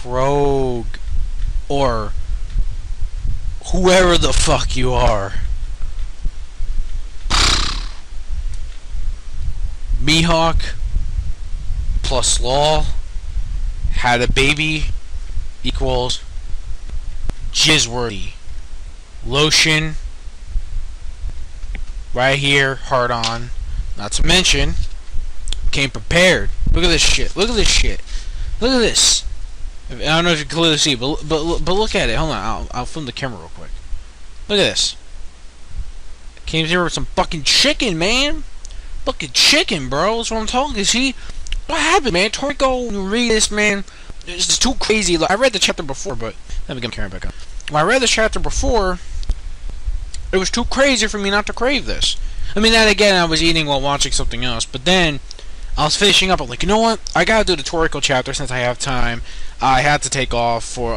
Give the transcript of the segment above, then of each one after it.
Frog, or whoever the fuck you are. MIHAWK plus Law had a baby equals jizzworthy. Lotion right here, hard on. Not to mention, came prepared. Look at this shit. Look at this shit. Look at this. I don't know if you can clearly see, but look at it. Hold on, I'll film the camera real quick. Look at this. Came here with some fucking chicken, man. Fucking chicken, bro. That's what I'm talking. See, what happened, man? Toriko, read this, man. It's just too crazy. I read the chapter before, but let me get my camera back on. When I read this chapter before, it was too crazy for me not to crave this. I mean, then again, I was eating while watching something else, but then I was finishing up. I'm like, you know what? I gotta do the Toriko chapter since I have time. I had to take off for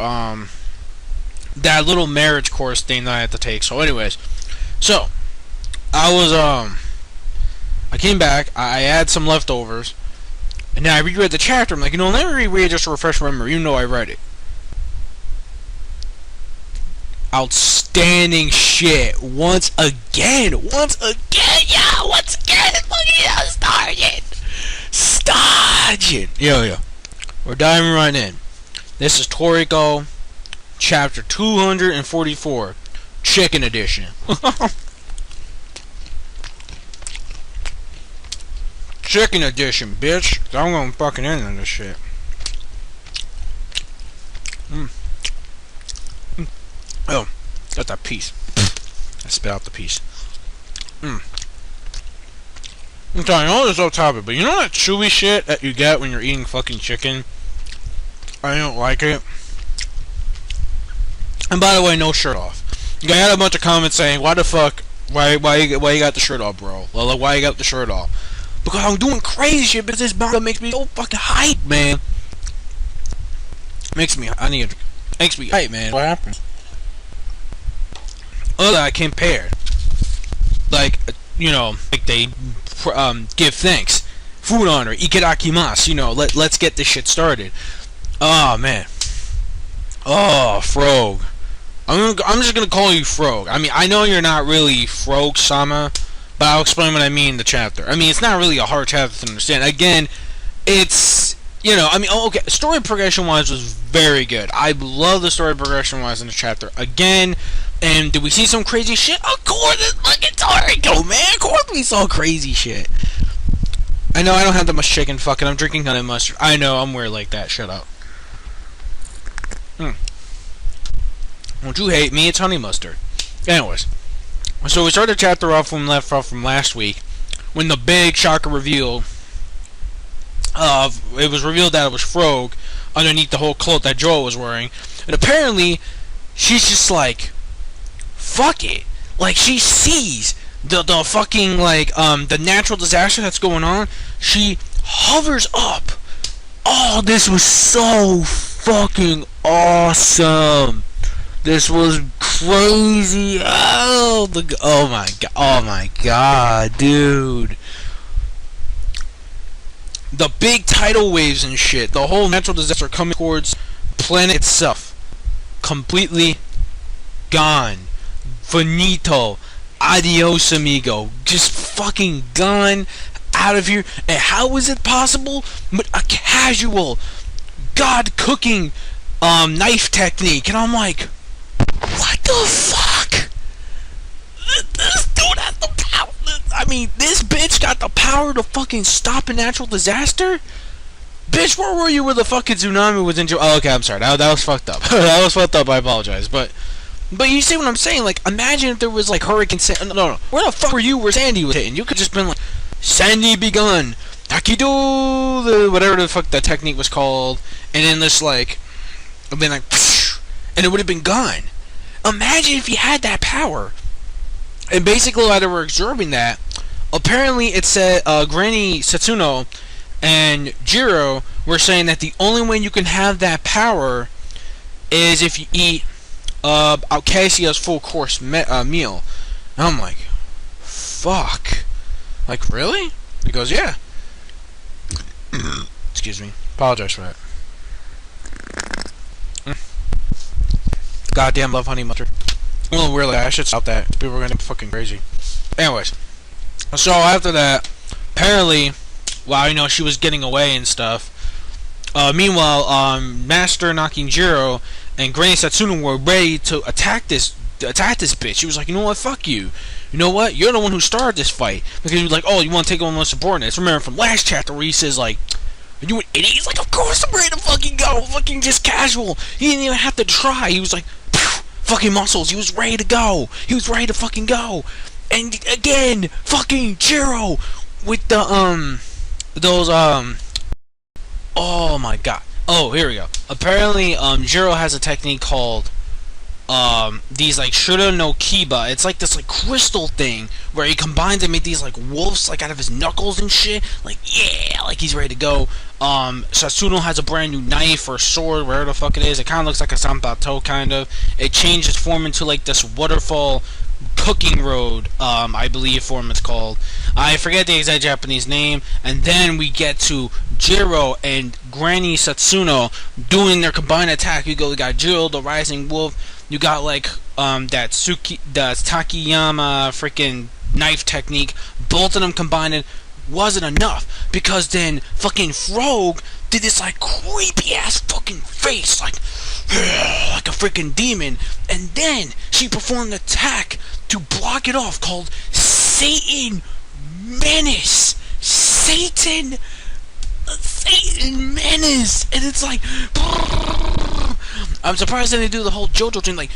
that little marriage course thing that I had to take. So, anyways, so I came back. I had some leftovers, and then I reread the chapter. I'm like, you know, let me reread just to refresh my memory. You know, I read it. Outstanding shit. Once again, yeah, once again, STARJIN. Yo. We're diving right in. This is Toriko, chapter 244, Chicken Edition. Chicken Edition, bitch. I'm going fucking in on this shit. Oh, got that piece. I spit out the piece. I'm telling you, all this off topic, but you know that chewy shit that you get when you're eating fucking chicken? I don't like it. And by the way, no shirt off. I had a bunch of comments saying, why the fuck, why you got the shirt off, bro? Well, like, why you got the shirt off? Because I'm doing crazy shit, because this manga makes me so fucking hype, man. Makes me hype, man. What happened? I compared, like, you know, like they give thanks, food honor, ikarakimasu, you know, let's get this shit started. Oh man, oh Frog, I'm just gonna call you Frog. I mean, I know you're not really Frog-sama, but I'll explain what I mean in the chapter. I mean, it's not really a hard chapter to understand. Again, it's, you know, I mean, okay, story progression wise was very good. I love the story progression wise in the chapter. Again. And did we see some crazy shit? Of course, it's fucking Toriko, man. Of course we saw crazy shit. I know I don't have that much chicken. Fucking, I'm drinking honey mustard. I know I'm weird like that. Shut up. Don't you hate me? It's honey mustard. Anyways, so we started the chapter off when we left off from last week, when the big shocker reveal. It was revealed that it was Frog underneath the whole cloak that Joel was wearing, and apparently she's just like, fuck it. Like, she sees the fucking, like, the natural disaster that's going on. She hovers up. Oh, this was so fucking awesome. This was crazy. Oh my god, dude. The big tidal waves and shit. The whole natural disaster coming towards the planet itself. Completely gone. Finito. Adios, amigo. Just fucking gone. Out of here. And how is it possible? But a casual god cooking knife technique. And I'm like, what the fuck? This dude has the power. I mean, this bitch got the power to fucking stop a natural disaster? Bitch, where were you where the fucking tsunami was into? Oh, okay, I'm sorry. That was fucked up. That was fucked up. I apologize. But you see what I'm saying? Like, imagine if there was, like, Hurricane Sandy. No. Where the fuck were you where Sandy was hitting? You could just been like, Sandy begun. Takido, whatever the fuck that technique was called. And then this, like, it'd been like, and it would have been gone. Imagine if you had that power. And basically, while they were absorbing that, apparently it said Granny Setsuno and JIROU were saying that the only way you can have that power is if you eat Acacia's full course meal. And I'm like, fuck. Like, really? He goes, yeah. Excuse me. Apologize for that. Goddamn love honey mustard. Well, really, I should stop that. People are gonna be fucking crazy. Anyways, so after that, apparently, while, you know, she was getting away and stuff, meanwhile, Master knocking Jiro and Granny Setsuna were ready to attack this bitch. She was like, you know what, fuck you. You know what? You're the one who started this fight. Because you're like, oh, you want to take on my subordinates. Remember from last chapter where he says, like, are you an idiot? He's like, of course I'm ready to fucking go. Fucking just casual. He didn't even have to try. He was like, fucking muscles. He was ready to go. He was ready to fucking go. And again, fucking Jiro with the, oh my god. Oh, here we go. Apparently, Jiro has a technique called, these, like, Shura no Kiba. It's like this, like, crystal thing where he combines and make these, like, wolves, like, out of his knuckles and shit. Like, yeah, like, he's ready to go. Sasuno has a brand new knife or sword, wherever the fuck it is. It kind of looks like a Sanbato, kind of. It changed its form into, like, this waterfall cooking road, I believe form it's called. I forget the exact Japanese name. And then we get to Jiro and Granny Satsuno doing their combined attack. We got Jiro, the Rising Wolf. You got, like, the Takayama freaking knife technique. Both of them combined wasn't enough, because then fucking Frog did this, like, creepy ass fucking face, like a freaking demon, and then she performed an attack to block it off called Satan Menace. Satan Menace, and it's like, I'm surprised they didn't do the whole JoJo thing, like,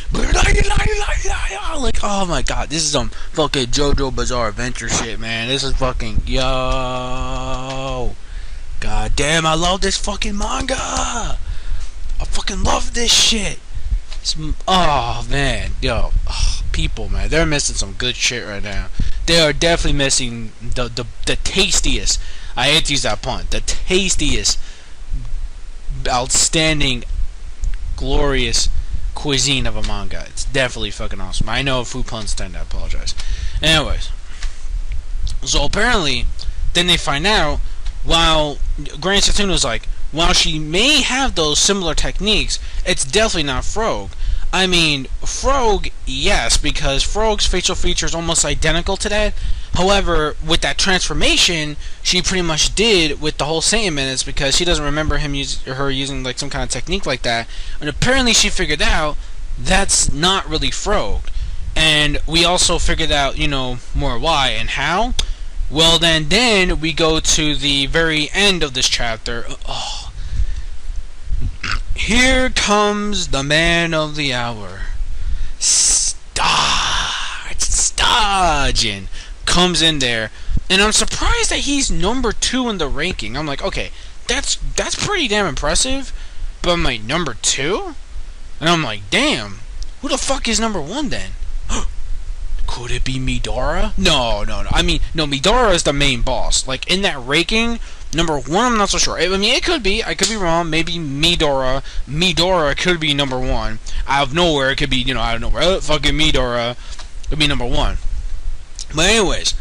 oh my god, this is some fucking JoJo Bizarre Adventure shit, man. This is fucking, yo, god damn, I love this fucking manga. I fucking love this shit. Oh man, yo, people, man, they're missing some good shit right now. They are definitely missing the tastiest, I hate to use that pun, the tastiest, outstanding, glorious cuisine of a manga. It's definitely fucking awesome. I know food puns tend to apologize. Anyways, so apparently, then they find out, while Granny Satuno's like, while she may have those similar techniques, it's definitely not Frog. I mean, Frog, yes, because Frog's facial feature is almost identical to that. However, with that transformation, she pretty much did with the whole Saiyan minutes, because she doesn't remember her using, like, some kind of technique like that. And apparently she figured out that's not really Frog. And we also figured out, you know, more why and how. Well, then we go to the very end of this chapter. Oh. Here comes the man of the hour. STARJIN comes in there, and I'm surprised that he's number 2 in the ranking. I'm like, okay, that's pretty damn impressive, but I'm like, number 2? And I'm like, damn, who the fuck is number 1 then? Could it be Midora? No. I mean, no, Midora is the main boss. Like, in that ranking, number 1, I'm not so sure. I mean, it could be. I could be wrong. Maybe Midora could be number 1. Out of nowhere, it could be, you know, out of nowhere. Fucking Midora could be number 1. But anyways,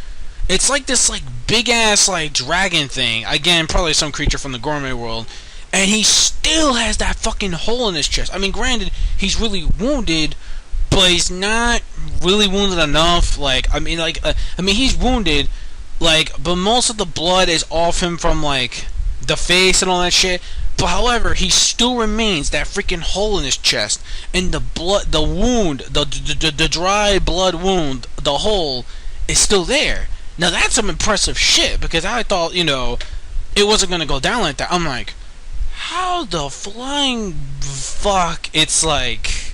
it's like this, like, big-ass, like, dragon thing. Again, probably some creature from the gourmet world. And he still has that fucking hole in his chest. I mean, granted, he's really wounded, but he's not really wounded enough. Like, I mean, he's wounded, like, but most of the blood is off him from, like, the face and all that shit. But however, he still remains that freaking hole in his chest, and the blood, the wound, the dry blood wound, the hole is still there. Now that's some impressive shit, because I thought, you know, it wasn't gonna go down like that. I'm like, how the flying fuck? It's like,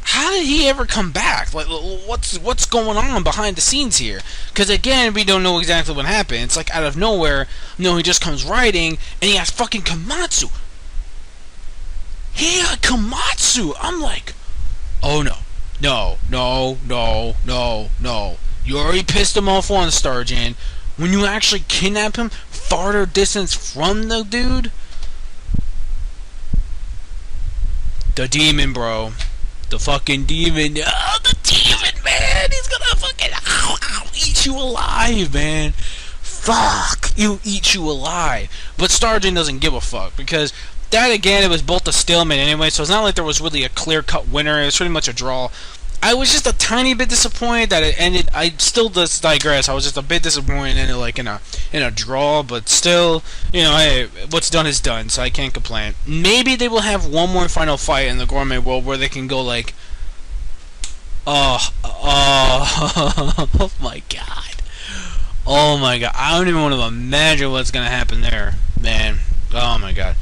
how did he ever come back? Like, what's going on behind the scenes here? Because again, we don't know exactly what happened. It's like out of nowhere. No, he just comes riding, and he has fucking Komatsu. He had Komatsu. I'm like, oh no. You already pissed him off on STARJIN. When you actually kidnap him farther distance from the dude, the demon, bro. The fucking demon. Oh, the demon, man. He's gonna fucking eat you alive, man. Fuck. He'll eat you alive. But STARJIN doesn't give a fuck, because that again, it was both a stalemate anyway, so it's not like there was really a clear-cut winner. It was pretty much a draw. I was just a tiny bit disappointed that it ended. I still just digress. I was just a bit disappointed in it, like in a draw, but still, you know, hey, what's done is done, so I can't complain. Maybe they will have one more final fight in the Gourmet World where they can go like, oh my god, oh my god, I don't even want to imagine what's gonna happen there, man. Oh my god,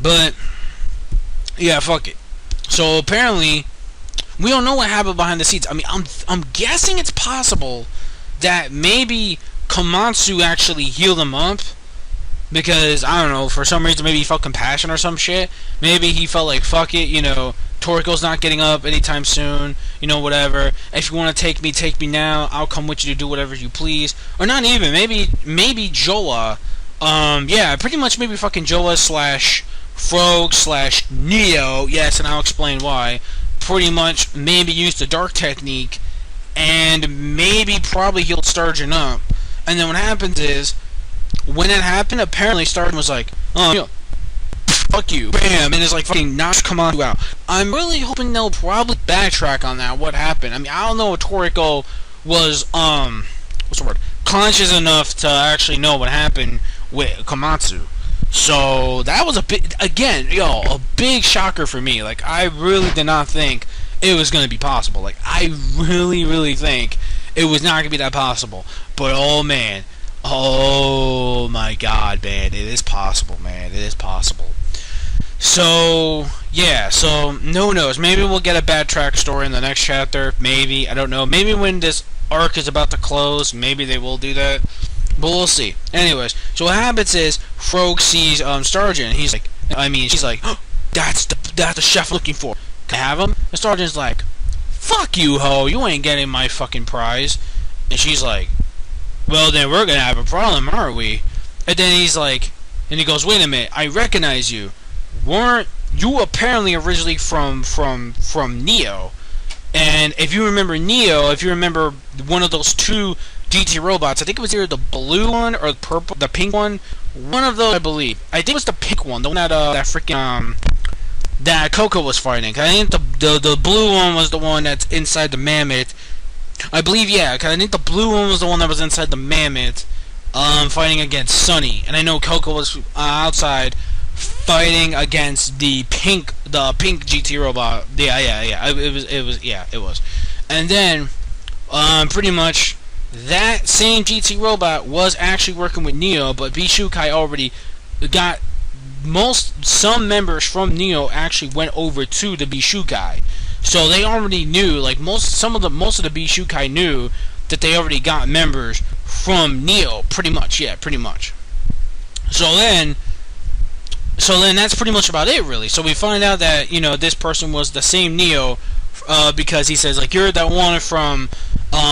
but yeah, fuck it. So apparently, we don't know what happened behind the scenes. I mean, I'm guessing it's possible that maybe KOUMASTU actually healed him up because, I don't know, for some reason maybe he felt compassion or some shit. Maybe he felt like, fuck it, you know, Toriko's not getting up anytime soon, you know, whatever. If you want to take me now. I'll come with you to do whatever you please. Or not even, maybe Joa, yeah, pretty much maybe fucking Joa slash Frog slash Neo, yes, and I'll explain why. Pretty much maybe used the dark technique and maybe probably healed STARJIN up. And then what happens is, when it happened, apparently STARJIN was like, oh, you know, fuck you, bam, and it's like fucking knocks KOUMASTU out. I'm really hoping they'll probably backtrack on that, what happened. I mean, I don't know if Toriko was, what's the word, conscious enough to actually know what happened with KOUMASTU. So that was a big, again, yo, a big shocker for me. Like, I really did not think it was gonna be possible. Like, I really think it was not gonna be that possible. But oh man, oh my god, man, it is possible, man. It is possible. So yeah, so no knows. Maybe we'll get a bad track story in the next chapter. Maybe, I don't know. Maybe when this arc is about to close, maybe they will do that. But we'll see. Anyways, so what happens is Frog sees STARJIN. He's like, she's like, oh, that's the chef I'm looking for. Can I have him? And STARJIN's like, fuck you, ho. You ain't getting my fucking prize. And she's like, well, then we're gonna have a problem, aren't we? And then he's like, and he goes, wait a minute, I recognize you. Weren't you apparently originally from Neo? And if you remember Neo, if you remember one of those two GT robots, I think it was either the blue one or the pink one. One of those, I believe. I think it was the pink one, the one that that freaking that Coco was fighting. I think the blue one was the one that's inside the mammoth. I believe, yeah, because I think the blue one was the one that was inside the mammoth, fighting against Sunny, and I know Coco was outside fighting against the pink GT robot. Yeah. It was. And then, pretty much, that same GT robot was actually working with Neo, but BiShukai already got some members from Neo actually went over to the BiShukai. So they already knew, like most of the BiShukai knew that they already got members from Neo, pretty much, yeah, pretty much. So then that's pretty much about it, really. So we find out that, you know, this person was the same Neo, because he says, like, you're that one from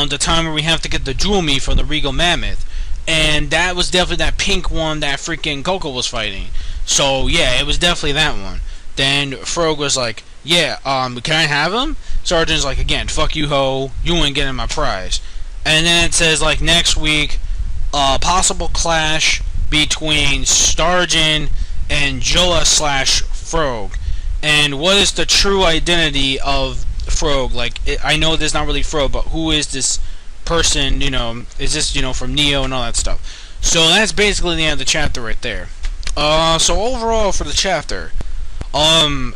the time where we have to get the jewel meat from the Regal Mammoth. And that was definitely that pink one that freaking Coco was fighting. So, yeah, it was definitely that one. Then Frog was like, yeah, can I have him? STARJIN's like, again, fuck you, ho, you ain't getting my prize. And then it says, like, next week, possible clash between STARJIN and Joa slash Frog. And what is the true identity of Frog? Like, I know this is not really Frog, but who is this person, you know, is this, you know, from Neo and all that stuff. So that's basically the end of the chapter right there. So overall for the chapter,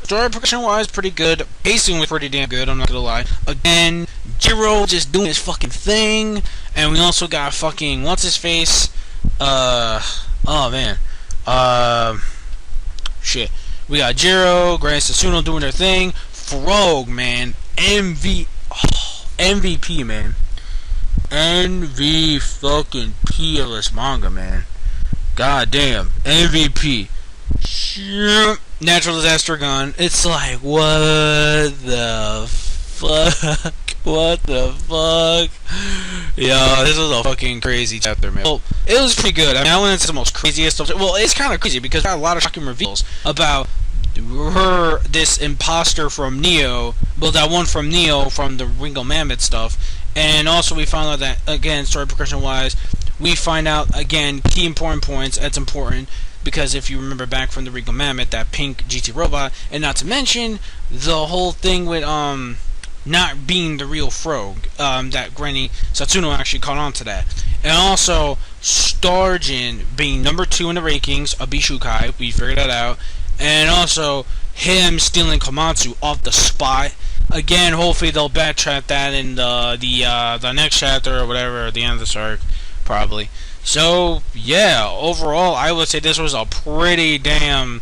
story progression wise, pretty good. Pacing was pretty damn good, I'm not gonna lie. Again, JIROU just doing his fucking thing. And we also got fucking, what's his face? Oh man. Shit. We got JIROU, Grand Sasuno doing their thing. Frog, man. MVP, man. fucking P of this manga, man. God damn. MVP. Natural disaster gone. It's like, what the fuck? What the fuck? Yo, this was a fucking crazy chapter, man. Well, it was pretty good. I mean, I went into the most craziest stuff. Well, it's kind of crazy because there are a lot of shocking reveals about this imposter from Neo. Well, that one from Neo from the Ringo Mammoth stuff. And also we found out that, again, story progression wise, we find out, again, key important points. That's important because if you remember back from the Regal Mammoth, that pink GT robot, and not to mention the whole thing with not being the real Frog, that Granny Satsuno actually caught on to that. And also STARJIN being number 2 in the rankings of Bishukai, we figured that out. And also him stealing KOUMASTU off the spot. Again, hopefully they'll backtrack that in the next chapter or whatever, at the end of this arc, probably. So yeah, overall I would say this was a pretty damn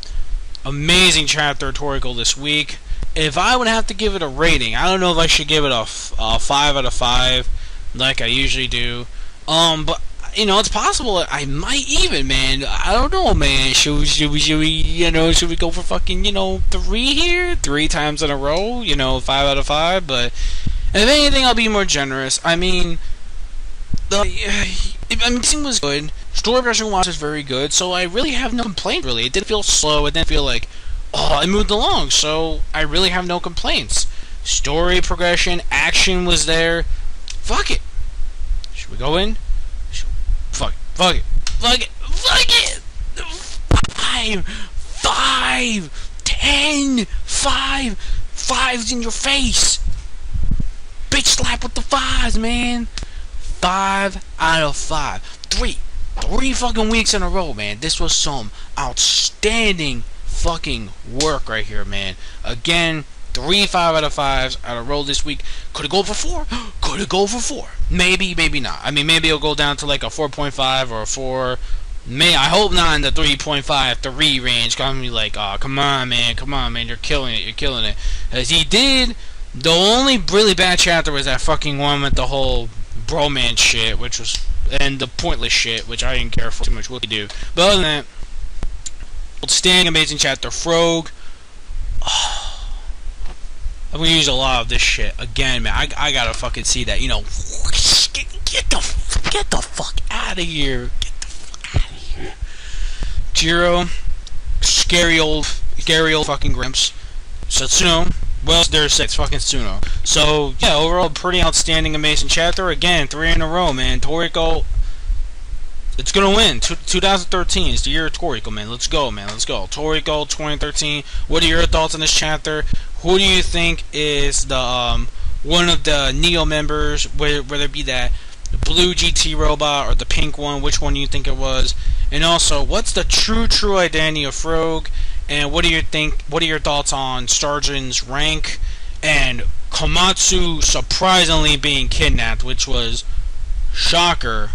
amazing chapter of Toriko this week. If I would have to give it a rating, I don't know if I should give it a 5 out of 5 like I usually do. But you know, it's possible I might even, man. I don't know, man. Should we, you know, should we go for fucking, you know, 3 here? 3 times in a row? You know, 5 out of 5? But if anything, I'll be more generous. I mean, everything was good. Story progression was very good, so I really have no complaint, really. It didn't feel slow. It didn't feel like, oh, it moved along, so I really have no complaints. Story progression, action was there. Fuck it. Should we go in? Fuck it. Fuck it. Fuck it. Fuck it. 5, 10, 5, 5's in your face. Bitch slap with the 5s, man. 5 out of 5. 3 fucking weeks in a row, man. This was some outstanding fucking work right here, man. Again, 3 5 out of 5s out of row this week. Could it go for 4? Could it go for 4? Maybe, maybe not. I mean, maybe it'll go down to like a 4.5 or a 4. I hope not in the 3.5, 3 range. Cause I'm gonna be like, oh, come on, man, you're killing it. As he did, the only really bad chapter was that fucking one with the whole bromance shit, which was, and the pointless shit, which I didn't care for too much what they do. But other than that, outstanding, amazing chapter. Frog. Oh, I'm gonna use a lot of this shit again, man. I gotta fucking see that. You know, get the fuck out of here. Get the fuck out of here. JIROU, scary old fucking Grimps. Satsuno. Well, there's 6 fucking Tsuno. So yeah, overall, pretty outstanding, amazing chapter. Again, 3 in a row, man. Toriko. It's gonna win. 2013 is the year of Toriko, man. Let's go, man. Let's go. Toriko 2013. What are your thoughts on this chapter? Who do you think is the one of the Neo members, whether it be that blue GT robot or the pink one? Which one do you think it was? And also, what's the true identity of Frog? And what do you think? What are your thoughts on STARJIN's rank and KOUMASTU surprisingly being kidnapped, which was shocker,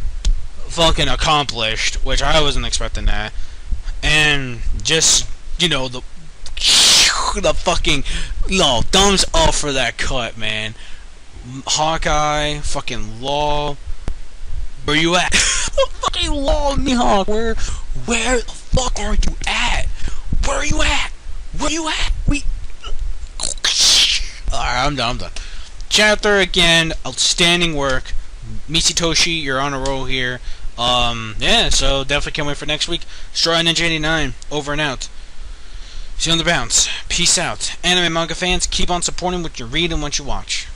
fucking accomplished, which I wasn't expecting that. And just, you know, the fucking thumbs up for that cut, man. Hawkeye, fucking Law, where you at? Fucking Law, MIHAWK, where the fuck are you at? Where are you at? Where you at? Alright, I'm done. Chapter again, outstanding work. MITSUTOSHI, you're on a roll here. Yeah, so definitely can't wait for next week. Straw Ninja 89, over and out. See you on the bounce. Peace out. Anime manga fans, keep on supporting what you read and what you watch.